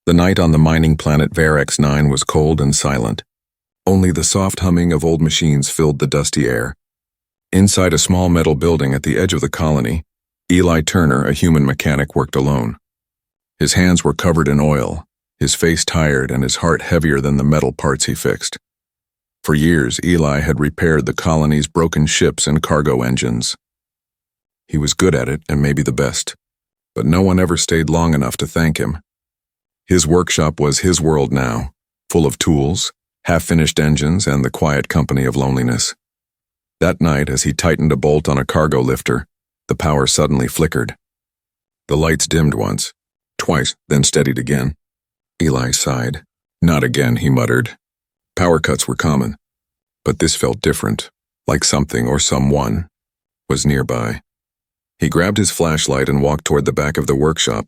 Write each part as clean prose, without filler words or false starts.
The night on the mining planet Varex-9 was cold and silent. Only the soft humming of old machines filled the dusty air. Inside a small metal building at the edge of the colony, Eli Turner, a human mechanic, worked alone. His hands were covered in oil, his face tired and his heart heavier than the metal parts he fixed. For years, Eli had repaired the colony's broken ships and cargo engines. He was good at it and maybe the best, but no one ever stayed long enough to thank him. His workshop was his world now, full of tools, half-finished engines, and the quiet company of loneliness. That night, as he tightened a bolt on a cargo lifter, the power suddenly flickered. The lights dimmed once, twice, then steadied again. Eli sighed. Not again, he muttered. Power cuts were common, but this felt different, like something or someone was nearby. He grabbed his flashlight and walked toward the back of the workshop,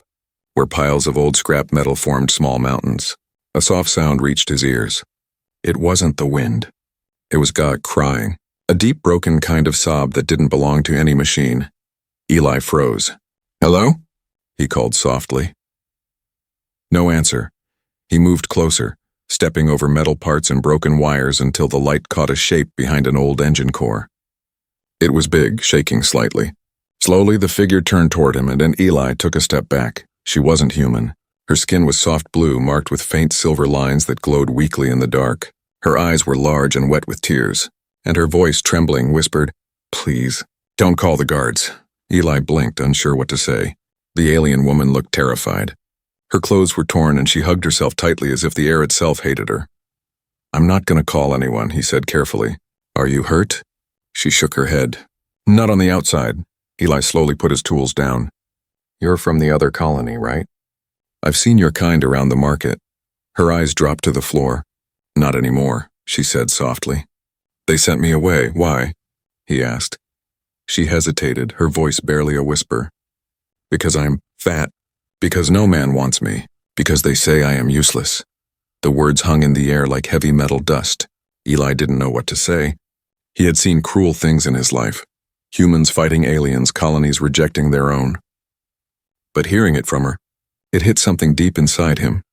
where piles of old scrap metal formed small mountains. A soft sound reached his ears. It wasn't the wind. It was God crying, a deep, broken kind of sob that didn't belong to any machine. Eli froze. "Hello?" he called softly. No answer. He moved closer, stepping over metal parts and broken wires until the light caught a shape behind an old engine core. It was big, shaking slightly. Slowly, the figure turned toward him, and then Eli took a step back. She wasn't human. Her skin was soft blue, marked with faint silver lines that glowed weakly in the dark. Her eyes were large and wet with tears, and her voice, trembling, whispered, "Please, don't call the guards." Eli blinked, unsure what to say. The alien woman looked terrified. Her clothes were torn and she hugged herself tightly as if the air itself hated her. "I'm not going to call anyone," he said carefully. "Are you hurt?" She shook her head. "Not on the outside." Eli slowly put his tools down. "You're from the other colony, right?" "I've seen your kind around the market." Her eyes dropped to the floor. "Not anymore," she said softly. "They sent me away. Why?" he asked. She hesitated, her voice barely a whisper. "Because I'm fat. Because no man wants me. Because they say I am useless." The words hung in the air like heavy metal dust. Eli didn't know what to say. He had seen cruel things in his life. Humans fighting aliens, colonies rejecting their own. But hearing it from her, it hit something deep inside him.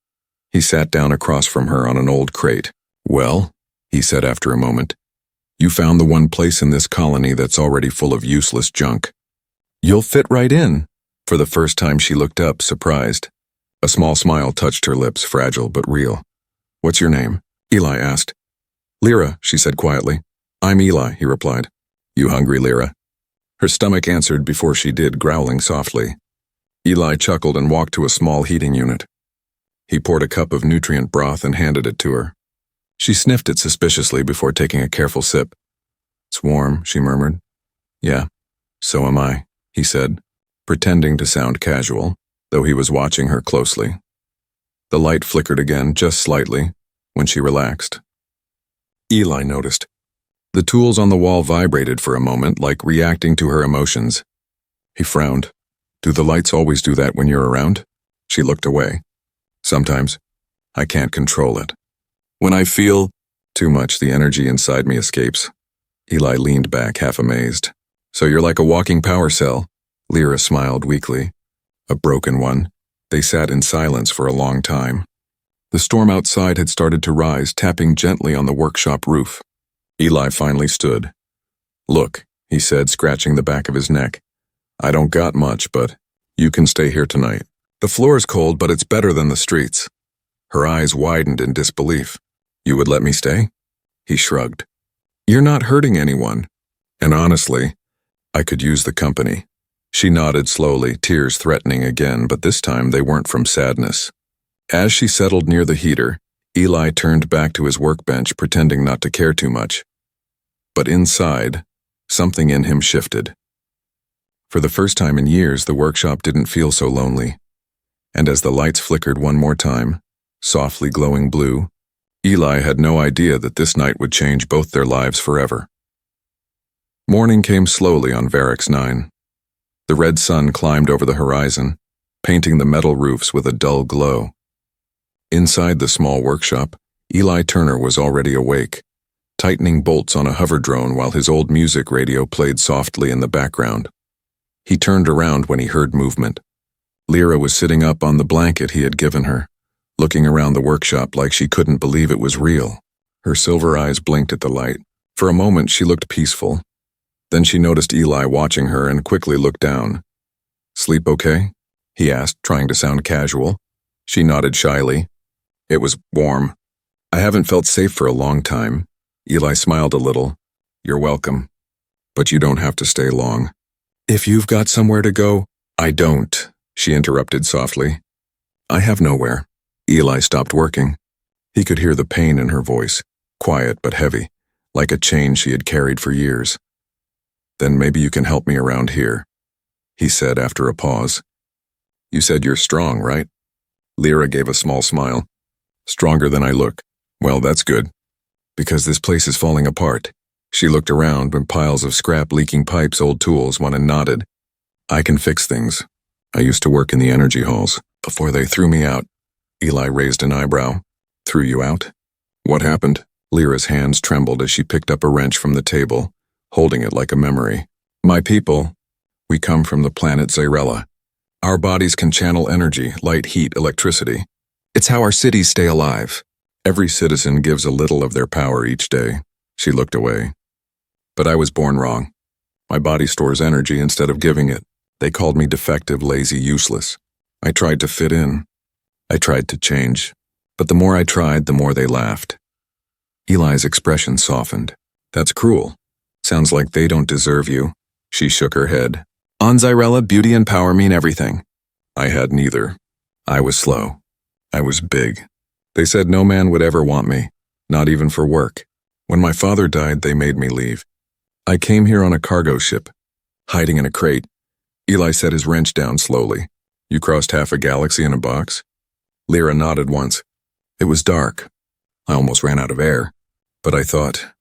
He sat down across from her on an old crate. "Well," he said after a moment, "you found the one place in this colony that's already full of useless junk. You'll fit right in." For the first time she looked up, surprised. A small smile touched her lips, fragile but real. "What's your name?" Eli asked. "Lyra," she said quietly. "I'm Eli," he replied. "You hungry, Lyra?" Her stomach answered before she did, growling softly. Eli chuckled and walked to a small heating unit. He poured a cup of nutrient broth and handed it to her. She sniffed it suspiciously before taking a careful sip. "It's warm," she murmured. "Yeah, so am I," he said, pretending to sound casual, though he was watching her closely. The light flickered again, just slightly, when she relaxed. Eli noticed. The tools on the wall vibrated for a moment, like reacting to her emotions. He frowned. "Do the lights always do that when you're around?" She looked away. "Sometimes. I can't control it. When I feel too much, the energy inside me escapes." Eli leaned back, half amazed. "So you're like a walking power cell?" Lyra smiled weakly. "A broken one." They sat in silence for a long time. The storm outside had started to rise, tapping gently on the workshop roof. Eli finally stood. "Look," he said, scratching the back of his neck. "I don't got much, but you can stay here tonight. The floor's cold, but it's better than the streets." Her eyes widened in disbelief. "You would let me stay?" He shrugged. "You're not hurting anyone. And honestly, I could use the company." She nodded slowly, tears threatening again, but this time they weren't from sadness. As she settled near the heater, Eli turned back to his workbench, pretending not to care too much. But inside, something in him shifted. For the first time in years, the workshop didn't feel so lonely. And as the lights flickered one more time, softly glowing blue, Eli had no idea that this night would change both their lives forever. Morning came slowly on Varex-9. The red sun climbed over the horizon, painting the metal roofs with a dull glow. Inside the small workshop, Eli Turner was already awake, tightening bolts on a hover drone while his old music radio played softly in the background. He turned around when he heard movement. Lyra was sitting up on the blanket he had given her, looking around the workshop like she couldn't believe it was real. Her silver eyes blinked at the light. For a moment, she looked peaceful. Then she noticed Eli watching her and quickly looked down. "Sleep okay?" he asked, trying to sound casual. She nodded shyly. "It was warm. I haven't felt safe for a long time." Eli smiled a little. "You're welcome. But you don't have to stay long." "If you've got somewhere to go—" "I don't," she interrupted softly. "I have nowhere." Eli stopped working. He could hear the pain in her voice, quiet but heavy, like a chain she had carried for years. "Then maybe you can help me around here," he said after a pause. "You said you're strong, right?" Lyra gave a small smile. "Stronger than I look." "Well, that's good. Because this place is falling apart." She looked around with piles of scrap, leaking pipes, old tools, and nodded. "I can fix things. I used to work in the energy halls before they threw me out." Eli raised an eyebrow. "Threw you out? What happened?" Lyra's hands trembled as she picked up a wrench from the table, holding it like a memory. "My people, we come from the planet Zyrella. Our bodies can channel energy, light, heat, electricity. It's how our cities stay alive. Every citizen gives a little of their power each day." She looked away. "But I was born wrong. My body stores energy instead of giving it. They called me defective, lazy, useless. I tried to fit in. I tried to change. But the more I tried, the more they laughed." Eli's expression softened. "That's cruel. Sounds like they don't deserve you." She shook her head. "On Zyrella, beauty and power mean everything." "I had neither. I was slow. I was big. They said no man would ever want me, not even for work. When my father died, they made me leave. I came here on a cargo ship, hiding in a crate." Eli set his wrench down slowly. "You crossed half a galaxy in a box?" Lyra nodded once. "It was dark. I almost ran out of air. But I thought,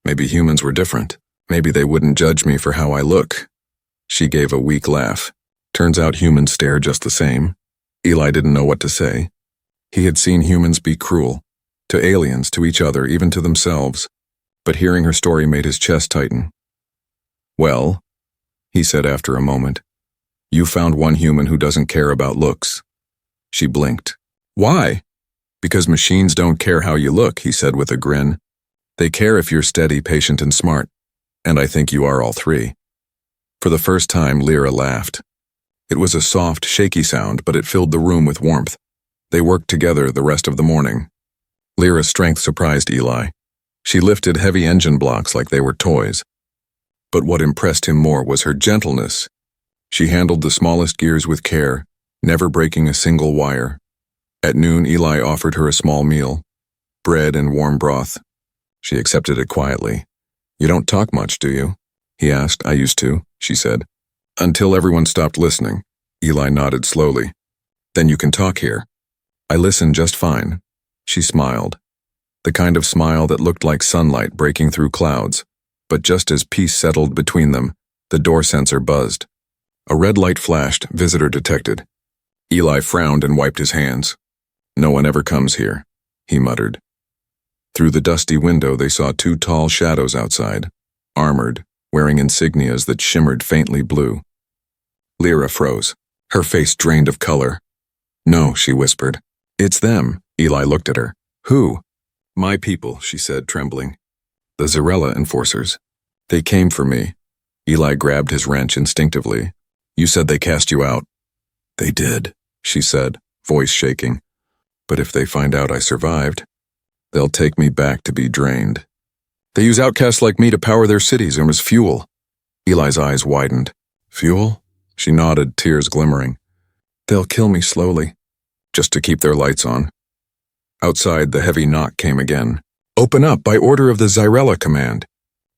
maybe humans were different. Maybe they wouldn't judge me for how I look." She gave a weak laugh. "Turns out humans stare just the same." Eli didn't know what to say. He had seen humans be cruel. To aliens, to each other, even to themselves. But hearing her story made his chest tighten. "Well," he said after a moment, "you found one human who doesn't care about looks." She blinked. "Why?" "Because machines don't care how you look," he said with a grin. "They care if you're steady, patient, and smart. And I think you are all three." For the first time, Lyra laughed. It was a soft, shaky sound, but it filled the room with warmth. They worked together the rest of the morning. Lyra's strength surprised Eli. She lifted heavy engine blocks like they were toys. But what impressed him more was her gentleness. She handled the smallest gears with care, never breaking a single wire. At noon, Eli offered her a small meal, bread and warm broth. She accepted it quietly. "You don't talk much, do you?" he asked. "I used to," she said. "Until everyone stopped listening." Eli nodded slowly. "Then you can talk here." "I listen just fine." She smiled. The kind of smile that looked like sunlight breaking through clouds. But just as peace settled between them, the door sensor buzzed. A red light flashed, visitor detected. Eli frowned and wiped his hands. "No one ever comes here," he muttered. Through the dusty window they saw two tall shadows outside, armored, wearing insignias that shimmered faintly blue. Lyra froze, her face drained of color. "No," she whispered. "It's them." Eli looked at her. "Who?" "My people," she said, trembling. "The Zyrella enforcers. They came for me." Eli grabbed his wrench instinctively. "You said they cast you out." "They did," she said, voice shaking. "But if they find out I survived, they'll take me back to be drained. They use outcasts like me to power their cities and as fuel." Eli's eyes widened. "Fuel?" She nodded, tears glimmering. "They'll kill me slowly, just to keep their lights on." Outside, the heavy knock came again. "Open up, by order of the Zyrella command."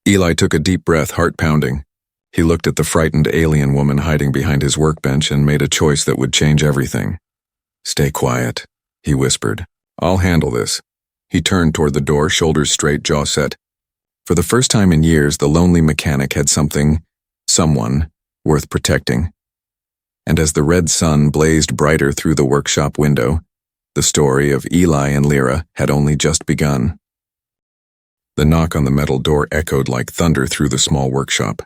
Eli took a deep breath, heart pounding. He looked at the frightened alien woman hiding behind his workbench and made a choice that would change everything. "Stay quiet," he whispered. "I'll handle this." He turned toward the door, shoulders straight, jaw set. For the first time in years, the lonely mechanic had someone, worth protecting. And as the red sun blazed brighter through the workshop window, the story of Eli and Lyra had only just begun. The knock on the metal door echoed like thunder through the small workshop.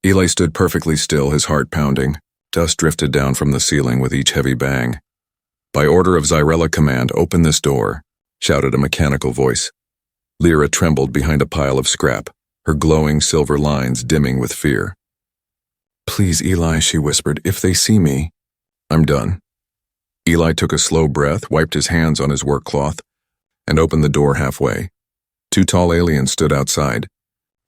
Eli stood perfectly still, his heart pounding. Dust drifted down from the ceiling with each heavy bang. By order of Xyrella Command, open this door, shouted a mechanical voice. Lyra trembled behind a pile of scrap, her glowing silver lines dimming with fear. Please, Eli, she whispered, if they see me. I'm done. Eli took a slow breath, wiped his hands on his work cloth, and opened the door halfway. Two tall aliens stood outside,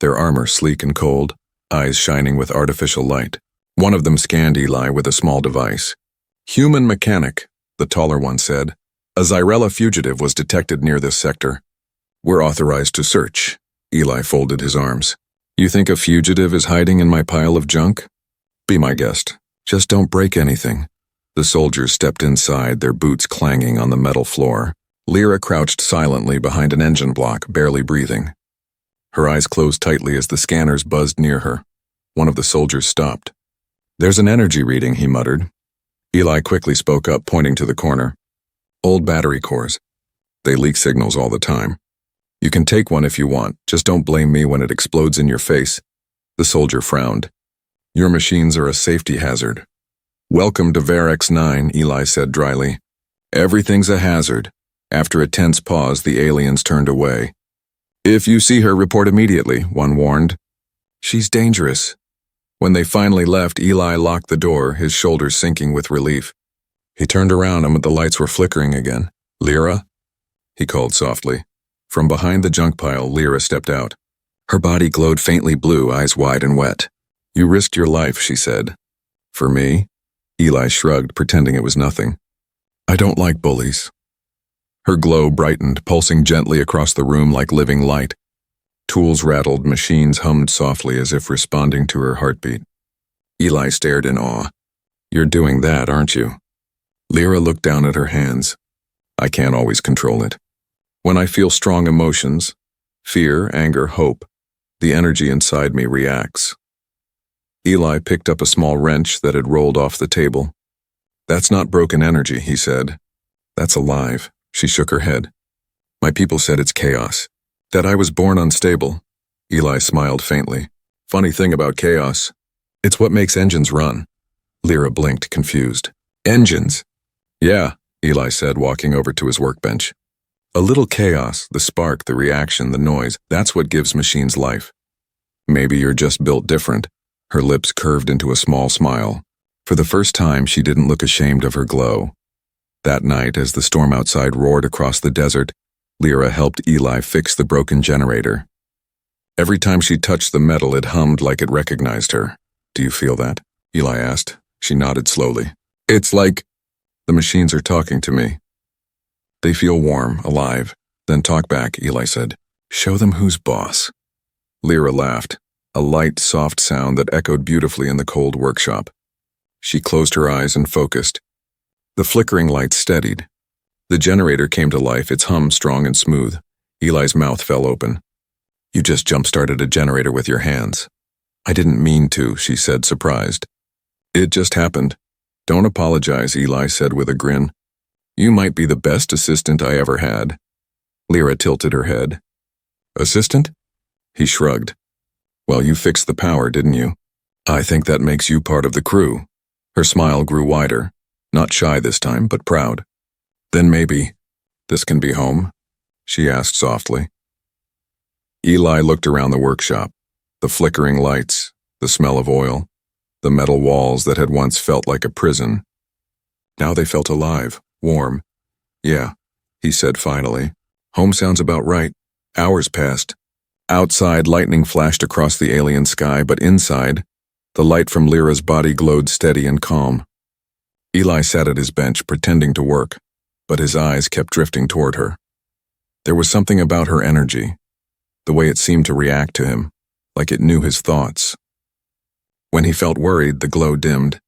their armor sleek and cold, eyes shining with artificial light. One of them scanned Eli with a small device. Human mechanic, the taller one said. A Xyrella fugitive was detected near this sector. We're authorized to search. Eli folded his arms. You think a fugitive is hiding in my pile of junk? Be my guest. Just don't break anything. The soldiers stepped inside, their boots clanging on the metal floor. Lyra crouched silently behind an engine block, barely breathing. Her eyes closed tightly as the scanners buzzed near her. One of the soldiers stopped. There's an energy reading, he muttered. Eli quickly spoke up, pointing to the corner. Old battery cores. They leak signals all the time. You can take one if you want, just don't blame me when it explodes in your face. The soldier frowned. Your machines are a safety hazard. Welcome to Varex 9, Eli said dryly. Everything's a hazard. After a tense pause, the aliens turned away. If you see her, report immediately, one warned. She's dangerous. When they finally left, Eli locked the door, his shoulders sinking with relief. He turned around and the lights were flickering again. Lyra? He called softly. From behind the junk pile, Lyra stepped out. Her body glowed faintly blue, eyes wide and wet. You risked your life, she said. For me? Eli shrugged, pretending it was nothing. I don't like bullies. Her glow brightened, pulsing gently across the room like living light. Tools rattled, machines hummed softly as if responding to her heartbeat. Eli stared in awe. You're doing that, aren't you? Lyra looked down at her hands. I can't always control it. When I feel strong emotions, fear, anger, hope, the energy inside me reacts. Eli picked up a small wrench that had rolled off the table. That's not broken energy, he said. That's alive. She shook her head. My people said it's chaos. That I was born unstable. Eli smiled faintly. Funny thing about chaos. It's what makes engines run. Lyra blinked, confused. Engines? Yeah, Eli said, walking over to his workbench. A little chaos, the spark, the reaction, the noise, that's what gives machines life. Maybe you're just built different. Her lips curved into a small smile. For the first time, she didn't look ashamed of her glow. That night, as the storm outside roared across the desert, Lyra helped Eli fix the broken generator. Every time she touched the metal, it hummed like it recognized her. Do you feel that? Eli asked. She nodded slowly. It's like the machines are talking to me. They feel warm, alive. Then talk back, Eli said. Show them who's boss. Lyra laughed, a light, soft sound that echoed beautifully in the cold workshop. She closed her eyes and focused. The flickering lights steadied. The generator came to life, its hum strong and smooth. Eli's mouth fell open. You just jump-started a generator with your hands. I didn't mean to, she said, surprised. It just happened. Don't apologize, Eli said with a grin. You might be the best assistant I ever had. Lyra tilted her head. Assistant? He shrugged. Well, you fixed the power, didn't you? I think that makes you part of the crew. Her smile grew wider, not shy this time, but proud. Then maybe this can be home, she asked softly. Eli looked around the workshop, the flickering lights, the smell of oil, the metal walls that had once felt like a prison. Now they felt alive, warm. Yeah, he said finally. Home sounds about right. Hours passed. Outside, lightning flashed across the alien sky, but inside, the light from Lyra's body glowed steady and calm. Eli sat at his bench, pretending to work, but his eyes kept drifting toward her. There was something about her energy, the way it seemed to react to him, like it knew his thoughts. When he felt worried, the glow dimmed.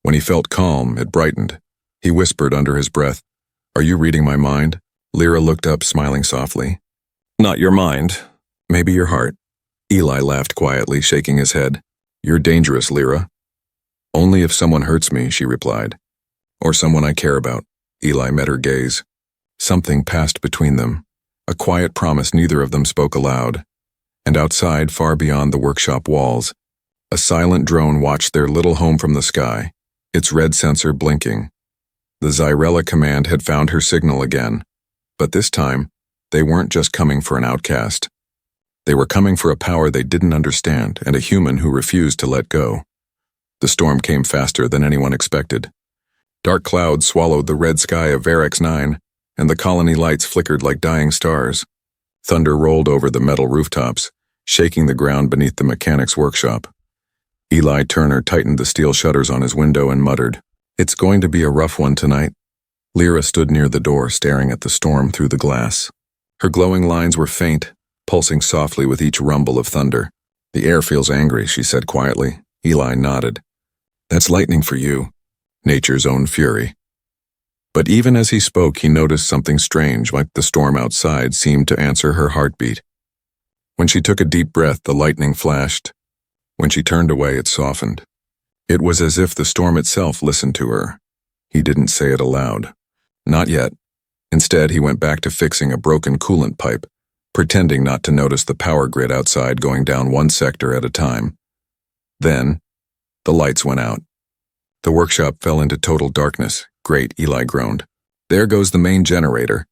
When he felt calm, it brightened. He whispered under his breath, Are you reading my mind? Lyra looked up, smiling softly. Not your mind. Maybe your heart. Eli laughed quietly, shaking his head. You're dangerous, Lyra. Only if someone hurts me, she replied. Or someone I care about. Eli met her gaze. Something passed between them, a quiet promise neither of them spoke aloud. And outside, far beyond the workshop walls, a silent drone watched their little home from the sky, its red sensor blinking. The Zyrella command had found her signal again, but this time, they weren't just coming for an outcast. They were coming for a power they didn't understand and a human who refused to let go. The storm came faster than anyone expected. Dark clouds swallowed the red sky of Varex 9, and the colony lights flickered like dying stars. Thunder rolled over the metal rooftops, shaking the ground beneath the mechanic's workshop. Eli Turner tightened the steel shutters on his window and muttered, "It's going to be a rough one tonight." Lyra stood near the door, staring at the storm through the glass. Her glowing lines were faint, pulsing softly with each rumble of thunder. "The air feels angry," she said quietly. Eli nodded. "That's lightning for you, nature's own fury." But even as he spoke, he noticed something strange, like the storm outside seemed to answer her heartbeat. When she took a deep breath, the lightning flashed. When she turned away, it softened. It was as if the storm itself listened to her. He didn't say it aloud. Not yet. Instead, he went back to fixing a broken coolant pipe, pretending not to notice the power grid outside going down one sector at a time. Then, the lights went out. The workshop fell into total darkness. "Great," Eli groaned. "There goes the main generator."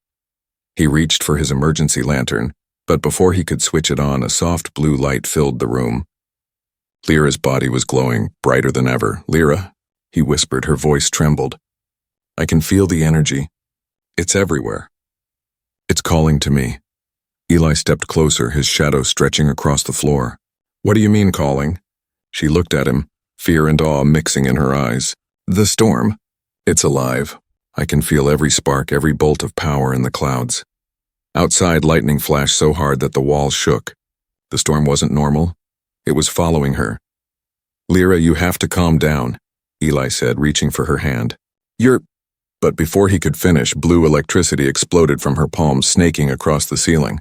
He reached for his emergency lantern, but before he could switch it on, a soft blue light filled the room. Lyra's body was glowing, brighter than ever. "Lyra," he whispered, her voice trembled. "I can feel the energy. It's everywhere. It's calling to me." Eli stepped closer, his shadow stretching across the floor. "What do you mean calling?" She looked at him, fear and awe mixing in her eyes. "The storm. It's alive. I can feel every spark, every bolt of power in the clouds." Outside, lightning flashed so hard that the walls shook. The storm wasn't normal. It was following her. "Lyra, you have to calm down," Eli said, reaching for her hand. But before he could finish, blue electricity exploded from her palms, snaking across the ceiling.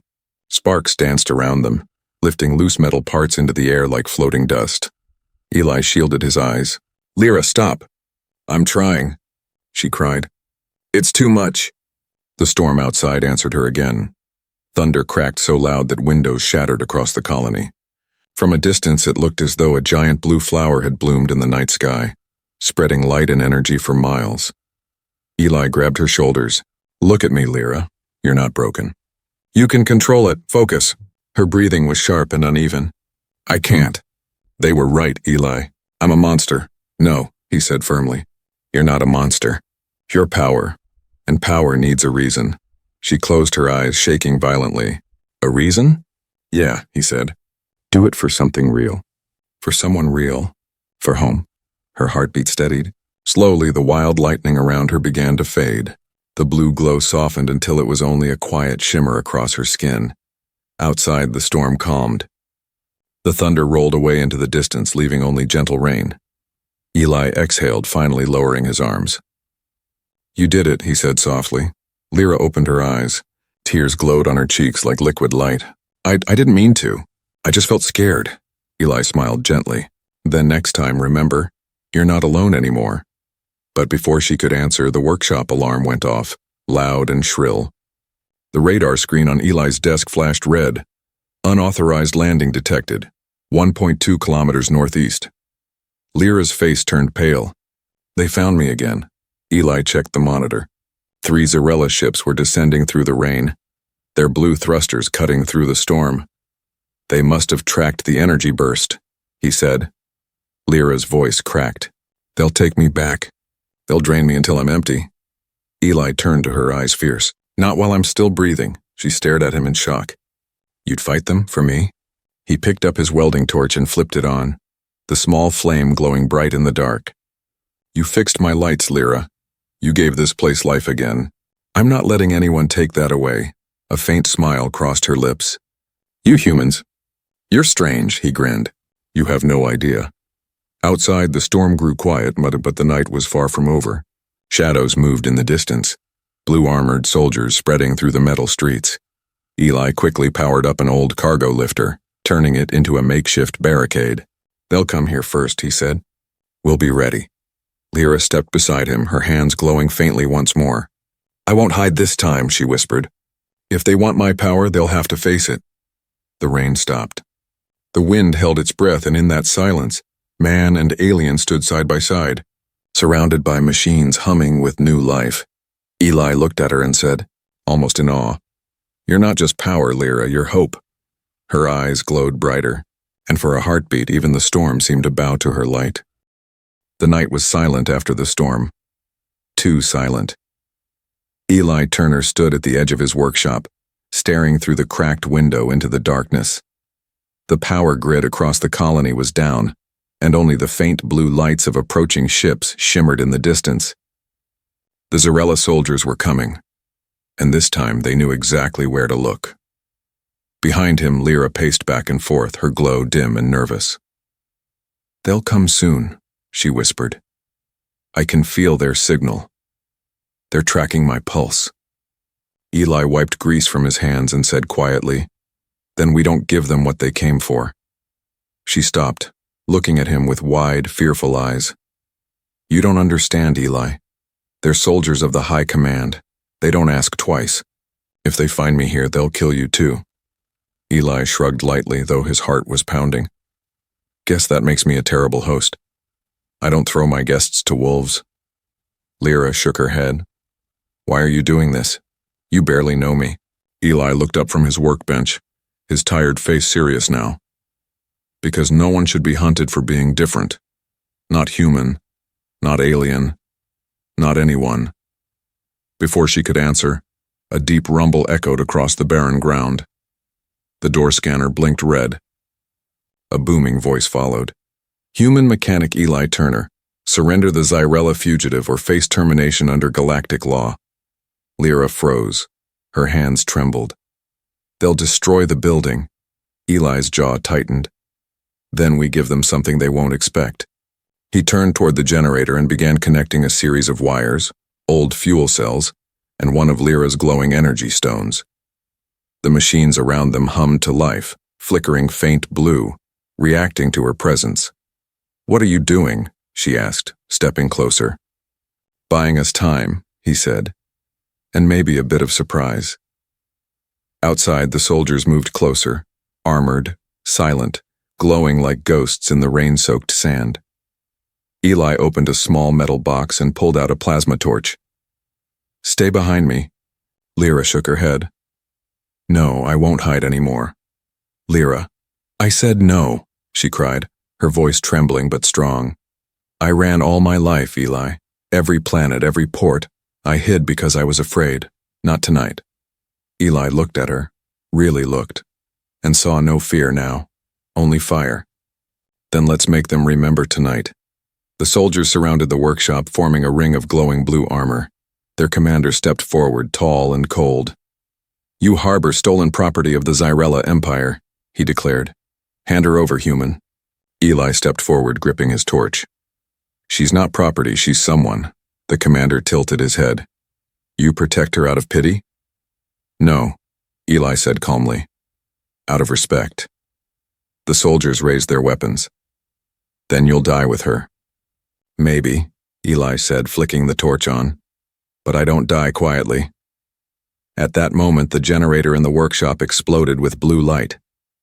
Sparks danced around them, lifting loose metal parts into the air like floating dust. Eli shielded his eyes. "Lyra, stop." "I'm trying," she cried. "It's too much." The storm outside answered her again. Thunder cracked so loud that windows shattered across the colony. From a distance, it looked as though a giant blue flower had bloomed in the night sky, spreading light and energy for miles. Eli grabbed her shoulders. "Look at me, Lyra. You're not broken. You can control it. Focus." Her breathing was sharp and uneven. "I can't." "They were right, Eli. I'm a monster." "No," he said firmly. "You're not a monster. You're power. And power needs a reason." She closed her eyes, shaking violently. "A reason?" "Yeah," he said. "Do it for something real. For someone real. For home." Her heartbeat steadied. Slowly, the wild lightning around her began to fade. The blue glow softened until it was only a quiet shimmer across her skin. Outside, the storm calmed. The thunder rolled away into the distance, leaving only gentle rain. Eli exhaled, finally lowering his arms. "You did it," he said softly. Lyra opened her eyes. Tears glowed on her cheeks like liquid light. I didn't mean to. I just felt scared." Eli smiled gently. "Then next time, remember, you're not alone anymore." But before she could answer, the workshop alarm went off, loud and shrill. The radar screen on Eli's desk flashed red. "Unauthorized landing detected. 1.2 kilometers northeast." Lyra's face turned pale. "They found me again." Eli checked the monitor. 3 Zyrella ships were descending through the rain, their blue thrusters cutting through the storm. "They must have tracked the energy burst," he said. Lyra's voice cracked. "They'll take me back. They'll drain me until I'm empty." Eli turned to her, eyes fierce. "Not while I'm still breathing." She stared at him in shock. "You'd fight them for me?" He picked up his welding torch and flipped it on, the small flame glowing bright in the dark. "You fixed my lights, Lyra. You gave this place life again. I'm not letting anyone take that away." A faint smile crossed her lips. "You humans. You're strange," he grinned. "You have no idea." Outside, the storm grew quiet, but the night was far from over. Shadows moved in the distance, blue-armored soldiers spreading through the metal streets. Eli quickly powered up an old cargo lifter, turning it into a makeshift barricade. "They'll come here first," he said. "We'll be ready." Lyra stepped beside him, her hands glowing faintly once more. "I won't hide this time," she whispered. "If they want my power, they'll have to face it." The rain stopped. The wind held its breath, and in that silence, man and alien stood side by side. surrounded by machines humming with new life. Eli looked at her and said, almost in awe, "You're not just power, Lyra, you're hope." Her eyes glowed brighter, and for a heartbeat even the storm seemed to bow to her light. The night was silent after the storm. Too silent. Eli Turner stood at the edge of his workshop, staring through the cracked window into the darkness. The power grid across the colony was down, and only the faint blue lights of approaching ships shimmered in the distance. The Zarella soldiers were coming, and this time they knew exactly where to look. Behind him, Lyra paced back and forth, her glow dim and nervous. "They'll come soon," she whispered. "I can feel their signal. They're tracking my pulse." Eli wiped grease from his hands and said quietly, "Then we don't give them what they came for." She stopped, looking at him with wide, fearful eyes. "You don't understand, Eli. They're soldiers of the High Command. They don't ask twice. If they find me here, they'll kill you too." Eli shrugged lightly, though his heart was pounding. "Guess that makes me a terrible host. I don't throw my guests to wolves." Lyra shook her head. "Why are you doing this? You barely know me." Eli looked up from his workbench, his tired face serious now. "Because no one should be hunted for being different. Not human, not alien, not anyone." Before she could answer, a deep rumble echoed across the barren ground. The door scanner blinked red. A booming voice followed. "Human mechanic Eli Turner, surrender the Zarella fugitive or face termination under Galactic law." Lyra froze. Her hands trembled. "They'll destroy the building." Eli's jaw tightened. "Then we give them something they won't expect." He turned toward the generator and began connecting a series of wires, old fuel cells, and one of Lyra's glowing energy stones. The machines around them hummed to life, flickering faint blue, reacting to her presence. "What are you doing?" she asked, stepping closer. "Buying us time," he said, "and maybe a bit of surprise." Outside, the soldiers moved closer, armored, silent, glowing like ghosts in the rain-soaked sand. Eli opened a small metal box and pulled out a plasma torch. "Stay behind me." Lyra shook her head. "No, I won't hide anymore." "Lyra." "I said no," she cried, her voice trembling but strong. "I ran all my life, Eli. Every planet, every port. I hid because I was afraid. Not tonight." Eli looked at her, really looked, and saw no fear now, only fire. "Then let's make them remember tonight." The soldiers surrounded the workshop, forming a ring of glowing blue armor. Their commander stepped forward, tall and cold. "You harbor stolen property of the Zarella Empire," he declared. "Hand her over, human." Eli stepped forward, gripping his torch. "She's not property, she's someone." The commander tilted his head. "You protect her out of pity?" "No," Eli said calmly. "Out of respect." The soldiers raised their weapons. "Then you'll die with her." "Maybe," Eli said, flicking the torch on. "But I don't die quietly." At that moment, the generator in the workshop exploded with blue light.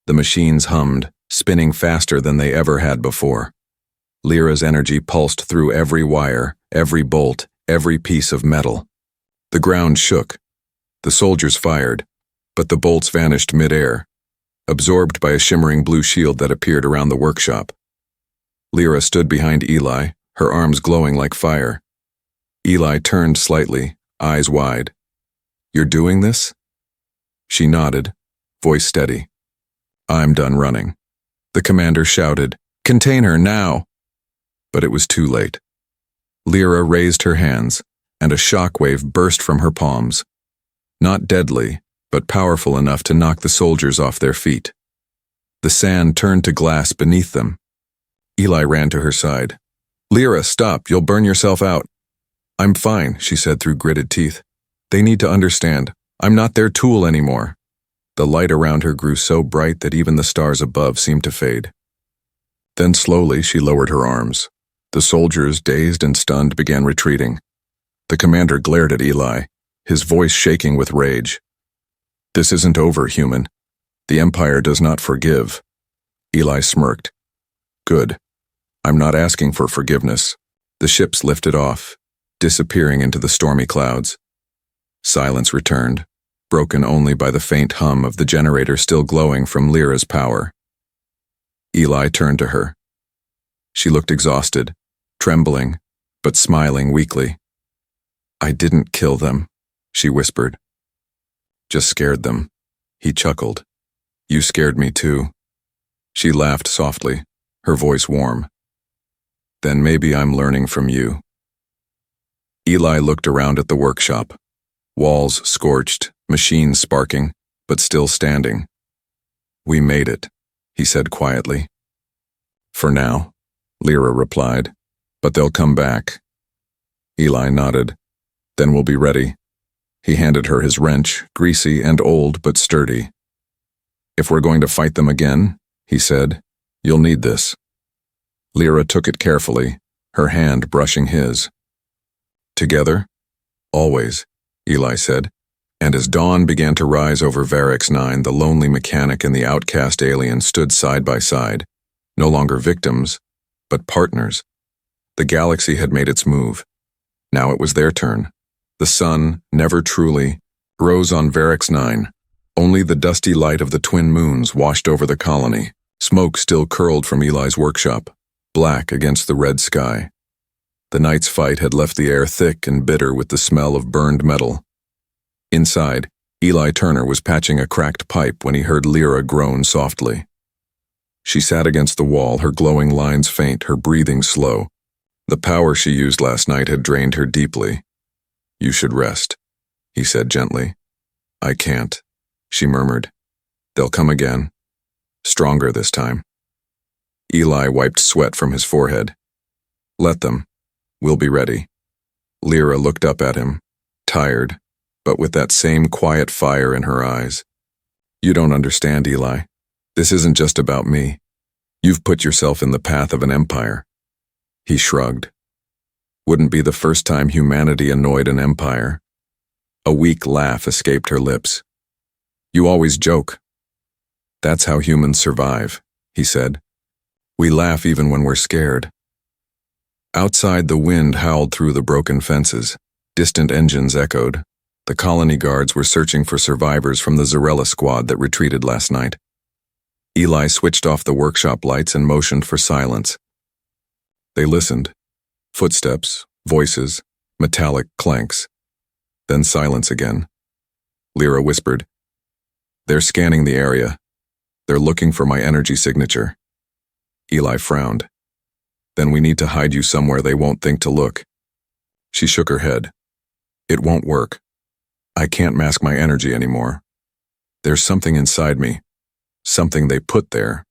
The machines hummed, spinning faster than they ever had before. Lyra's energy pulsed through every wire, every bolt, every piece of metal. The ground shook. The soldiers fired, but the bolts vanished mid-air, absorbed by a shimmering blue shield that appeared around the workshop. Lyra stood behind Eli, her arms glowing like fire. Eli turned slightly, eyes wide. "You're doing this?" She nodded, voice steady. "I'm done running." The commander shouted, "Contain her now!" But it was too late. Lyra raised her hands, and a shockwave burst from her palms. Not deadly, but powerful enough to knock the soldiers off their feet. The sand turned to glass beneath them. Eli ran to her side. "Lyra, stop, you'll burn yourself out." "I'm fine," she said through gritted teeth. "They need to understand. I'm not their tool anymore." The light around her grew so bright that even the stars above seemed to fade. Then slowly she lowered her arms. The soldiers, dazed and stunned, began retreating. The commander glared at Eli, his voice shaking with rage. "This isn't over, human. The Empire does not forgive." Eli smirked. "Good. I'm not asking for forgiveness. The ships lifted off, disappearing into the stormy clouds. Silence returned, broken only by the faint hum of the generator still glowing from Lyra's power. Eli turned to her. She looked exhausted, trembling, but smiling weakly. "I didn't kill them," she whispered. "Just scared them." He chuckled. "You scared me too." She laughed softly, her voice warm. "Then maybe I'm learning from you." Eli looked around at the workshop. Walls scorched, machines sparking, but still standing. "We made it," he said quietly. "For now," Lyra replied, "but they'll come back." Eli nodded. "Then we'll be ready." He handed her his wrench, greasy and old but sturdy. "If we're going to fight them again," he said, "you'll need this." Lyra took it carefully, her hand brushing his. "Together? Always," Eli said, and as dawn began to rise over Varex 9, the lonely mechanic and the outcast alien stood side by side, no longer victims, but partners. The galaxy had made its move. Now it was their turn. The sun, never truly, rose on Varex 9. Only the dusty light of the twin moons washed over the colony. Smoke still curled from Eli's workshop, black against the red sky. The night's fight had left the air thick and bitter with the smell of burned metal. Inside, Eli Turner was patching a cracked pipe when he heard Lyra groan softly. She sat against the wall, her glowing lines faint, her breathing slow. The power she used last night had drained her deeply. "You should rest," he said gently. "I can't," she murmured. "They'll come again. Stronger this time." Eli wiped sweat from his forehead. "Let them. We'll be ready." Lyra looked up at him, tired, but with that same quiet fire in her eyes. "You don't understand, Eli. This isn't just about me. You've put yourself in the path of an empire." He shrugged. Wouldn't be the first time humanity annoyed an empire. A weak laugh escaped her lips. "You always joke." "That's how humans survive," he said. "We laugh even when we're scared." Outside, the wind howled through the broken fences. Distant engines echoed. The colony guards were searching for survivors from the Zarella squad that retreated last night. Eli switched off the workshop lights and motioned for silence. They listened. Footsteps, voices, metallic clanks. Then silence again. Lyra whispered, "They're scanning the area. They're looking for my energy signature." Eli frowned. "Then we need to hide you somewhere they won't think to look." She shook her head. "It won't work. I can't mask my energy anymore. There's something inside me. Something they put there."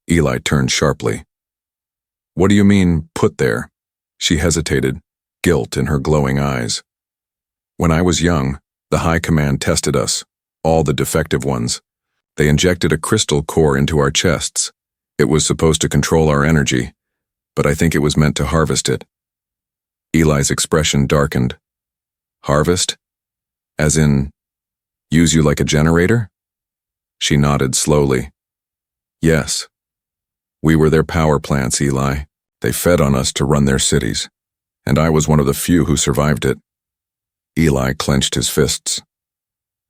Eli turned sharply. "What do you mean, put there?" She hesitated, guilt in her glowing eyes. "When I was young, the High Command tested us, all the defective ones. They injected a crystal core into our chests. It was supposed to control our energy, but I think it was meant to harvest it." Eli's expression darkened. "Harvest? As in, use you like a generator?" She nodded slowly. "Yes. We were their power plants, Eli. They fed on us to run their cities, and I was one of the few who survived it." Eli clenched his fists.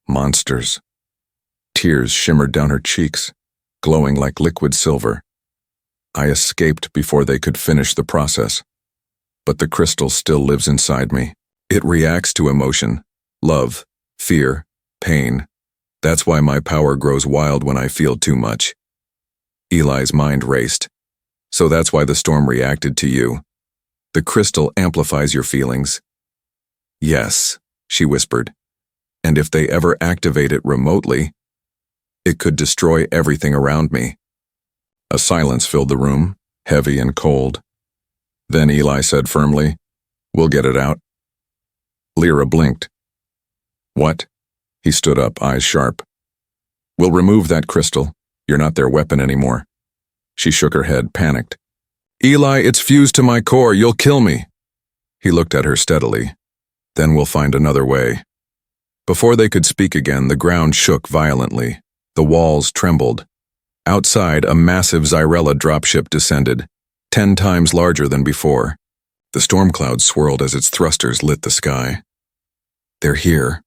Monsters. Tears shimmered down her cheeks, glowing like liquid silver. "I escaped before they could finish the process. But the crystal still lives inside me. It reacts to emotion, love, fear, pain. That's why my power grows wild when I feel too much." Eli's mind raced. "So that's why the storm reacted to you. The crystal amplifies your feelings." "Yes," she whispered. "And if they ever activate it remotely, it could destroy everything around me." A silence filled the room, heavy and cold. Then Eli said firmly, "We'll get it out." Lyra blinked. "What?" He stood up, eyes sharp. "We'll remove that crystal. You're not their weapon anymore." She shook her head, panicked. "Eli, it's fused to my core. You'll kill me." He looked at her steadily. "Then we'll find another way." Before they could speak again, the ground shook violently. The walls trembled. Outside, a massive Zarella dropship descended, 10 times larger than before. The storm clouds swirled as its thrusters lit the sky. "They're here,"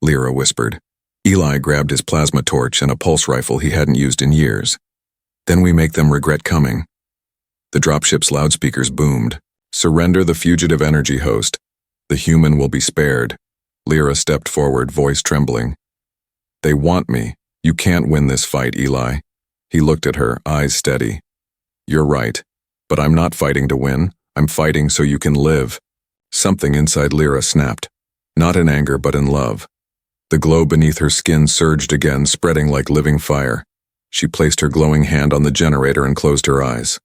Lyra whispered. Eli grabbed his plasma torch and a pulse rifle he hadn't used in years. "Then we make them regret coming." The dropship's loudspeakers boomed. "Surrender the fugitive energy host. The human will be spared." Lyra stepped forward, voice trembling. "They want me. You can't win this fight, Eli." He looked at her, eyes steady. "You're right. But I'm not fighting to win. I'm fighting so you can live." Something inside Lyra snapped. Not in anger, but in love. The glow beneath her skin surged again, spreading like living fire. She placed her glowing hand on the generator and closed her eyes.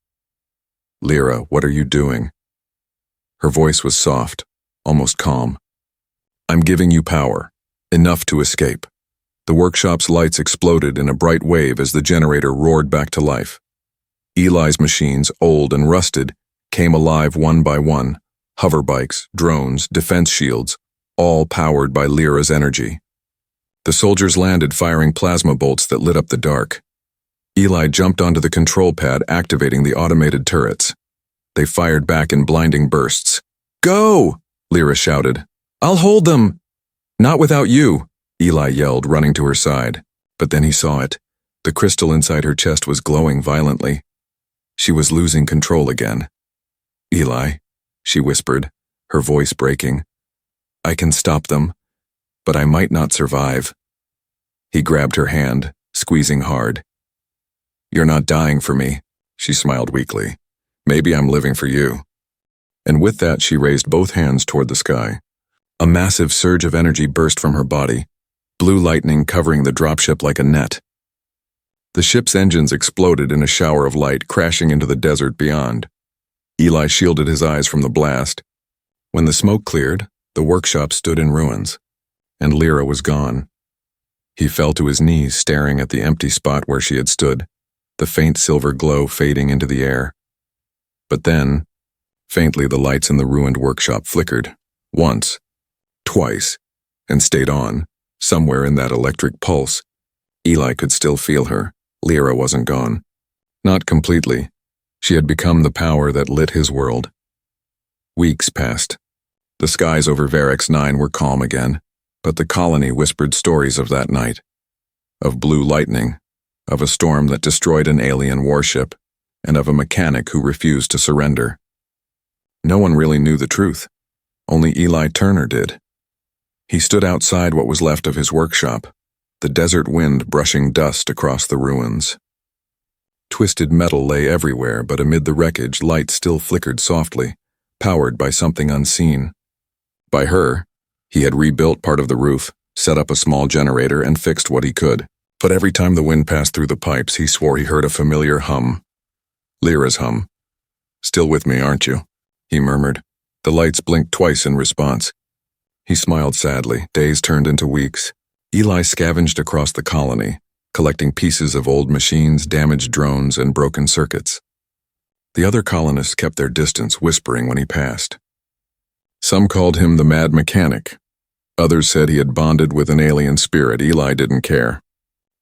"Lyra, what are you doing?" Her voice was soft, almost calm. "I'm giving you power. Enough to escape." The workshop's lights exploded in a bright wave as the generator roared back to life. Eli's machines, old and rusted, came alive one by one. Hoverbikes, drones, defense shields, all powered by Lyra's energy. The soldiers landed, firing plasma bolts that lit up the dark. Eli jumped onto the control pad, activating the automated turrets. They fired back in blinding bursts. "Go!" Lyra shouted. "I'll hold them!" "Not without you!" Eli yelled, running to her side. But then he saw it. The crystal inside her chest was glowing violently. She was losing control again. "Eli," she whispered, her voice breaking. "I can stop them, but I might not survive." He grabbed her hand, squeezing hard. "You're not dying for me," she smiled weakly. "Maybe I'm living for you." And with that, she raised both hands toward the sky. A massive surge of energy burst from her body, blue lightning covering the dropship like a net. The ship's engines exploded in a shower of light, crashing into the desert beyond. Eli shielded his eyes from the blast. When the smoke cleared, the workshop stood in ruins, and Lyra was gone. He fell to his knees, staring at the empty spot where she had stood, the faint silver glow fading into the air. But then, faintly, the lights in the ruined workshop flickered, once, twice, and stayed on, somewhere in that electric pulse. Eli could still feel her. Lyra wasn't gone. Not completely. She had become the power that lit his world. Weeks passed. The skies over Varex 9 were calm again, but the colony whispered stories of that night. Of blue lightning, of a storm that destroyed an alien warship, and of a mechanic who refused to surrender. No one really knew the truth. Only Eli Turner did. He stood outside what was left of his workshop, the desert wind brushing dust across the ruins. Twisted metal lay everywhere, but amid the wreckage, light still flickered softly, powered by something unseen. By her, he had rebuilt part of the roof, set up a small generator, and fixed what he could. But every time the wind passed through the pipes, he swore he heard a familiar hum. Lyra's hum. "Still with me, aren't you?" he murmured. The lights blinked twice in response. He smiled sadly. Days turned into weeks. Eli scavenged across the colony, collecting pieces of old machines, damaged drones, and broken circuits. The other colonists kept their distance, whispering when he passed. Some called him the Mad Mechanic. Others said he had bonded with an alien spirit. Eli didn't care.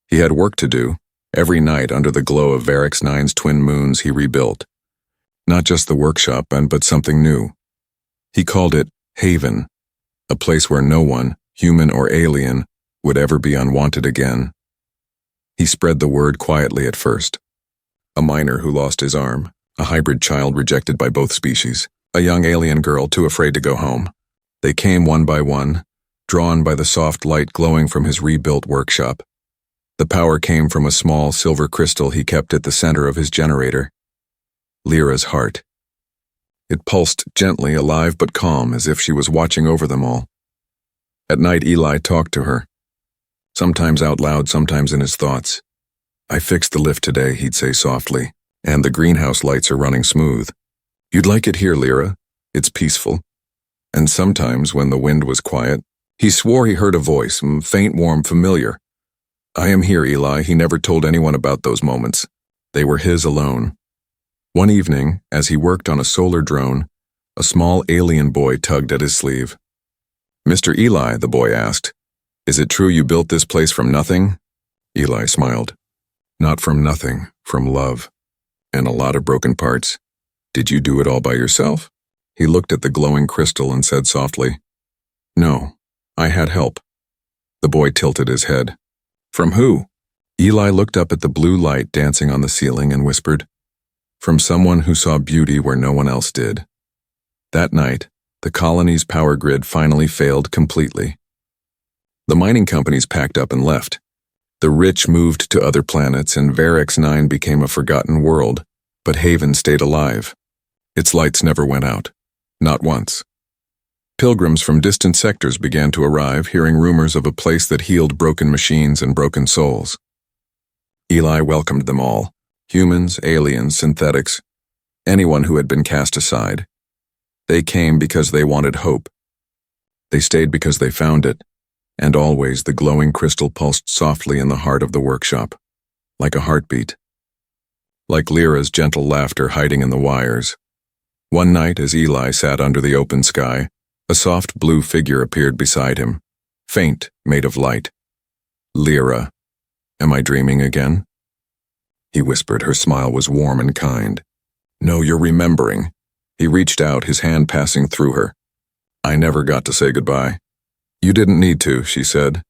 He had work to do. Every night, under the glow of Varex 9's twin moons, he rebuilt. Not just the workshop, but something new. He called it Haven, a place where no one, human or alien, would ever be unwanted again. He spread the word quietly at first. A miner who lost his arm, a hybrid child rejected by both species, a young alien girl too afraid to go home. They came one by one, drawn by the soft light glowing from his rebuilt workshop. The power came from a small silver crystal he kept at the center of his generator. Lyra's heart. It pulsed gently, alive but calm, as if she was watching over them all. At night, Eli talked to her. Sometimes out loud, sometimes in his thoughts. "I fixed the lift today," he'd say softly, "and the greenhouse lights are running smooth. You'd like it here, Lyra. It's peaceful." And sometimes, when the wind was quiet, he swore he heard a voice, faint, warm, familiar. "I am here, Eli." He never told anyone about those moments. They were his alone. One evening, as he worked on a solar drone, a small alien boy tugged at his sleeve. "Mr. Eli," the boy asked, "is it true you built this place from nothing?" Eli smiled. "Not from nothing, from love. And a lot of broken parts. Did you do it all by yourself?" He looked at the glowing crystal and said softly, "No, I had help." The boy tilted his head. "From who?" Eli looked up at the blue light dancing on the ceiling and whispered, "From someone who saw beauty where no one else did." That night, the colony's power grid finally failed completely. The mining companies packed up and left. The rich moved to other planets and Varex 9 became a forgotten world, but Haven stayed alive. Its lights never went out. Not once. Pilgrims from distant sectors began to arrive, hearing rumors of a place that healed broken machines and broken souls. Eli welcomed them all, humans, aliens, synthetics, anyone who had been cast aside. They came because they wanted hope. They stayed because they found it, and always the glowing crystal pulsed softly in the heart of the workshop, like a heartbeat. Like Lyra's gentle laughter hiding in the wires. One night, as Eli sat under the open sky, a soft blue figure appeared beside him, faint, made of light. "Lyra, am I dreaming again?" He whispered. Her smile was warm and kind. "No, you're remembering." He reached out, his hand passing through her. "I never got to say goodbye." "You didn't need to," she said.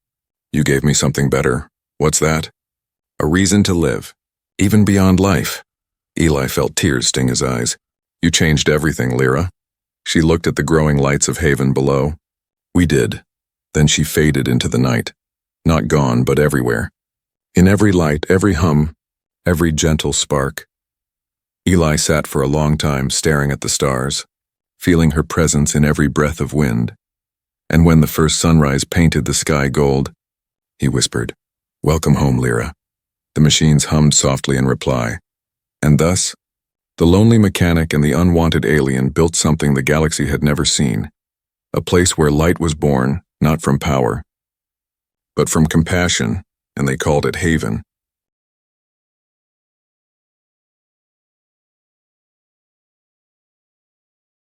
"You gave me something better." "What's that?" "A reason to live, even beyond life." Eli felt tears sting his eyes. "You changed everything, Lyra." She looked at the growing lights of Haven below. "We did." Then she faded into the night. Not gone, but everywhere. In every light, every hum, every gentle spark. Eli sat for a long time staring at the stars, feeling her presence in every breath of wind. And when the first sunrise painted the sky gold, he whispered, "Welcome home, Lyra." The machines hummed softly in reply. And thus, the lonely mechanic and the unwanted alien built something the galaxy had never seen. A place where light was born, not from power, but from compassion, and they called it Haven.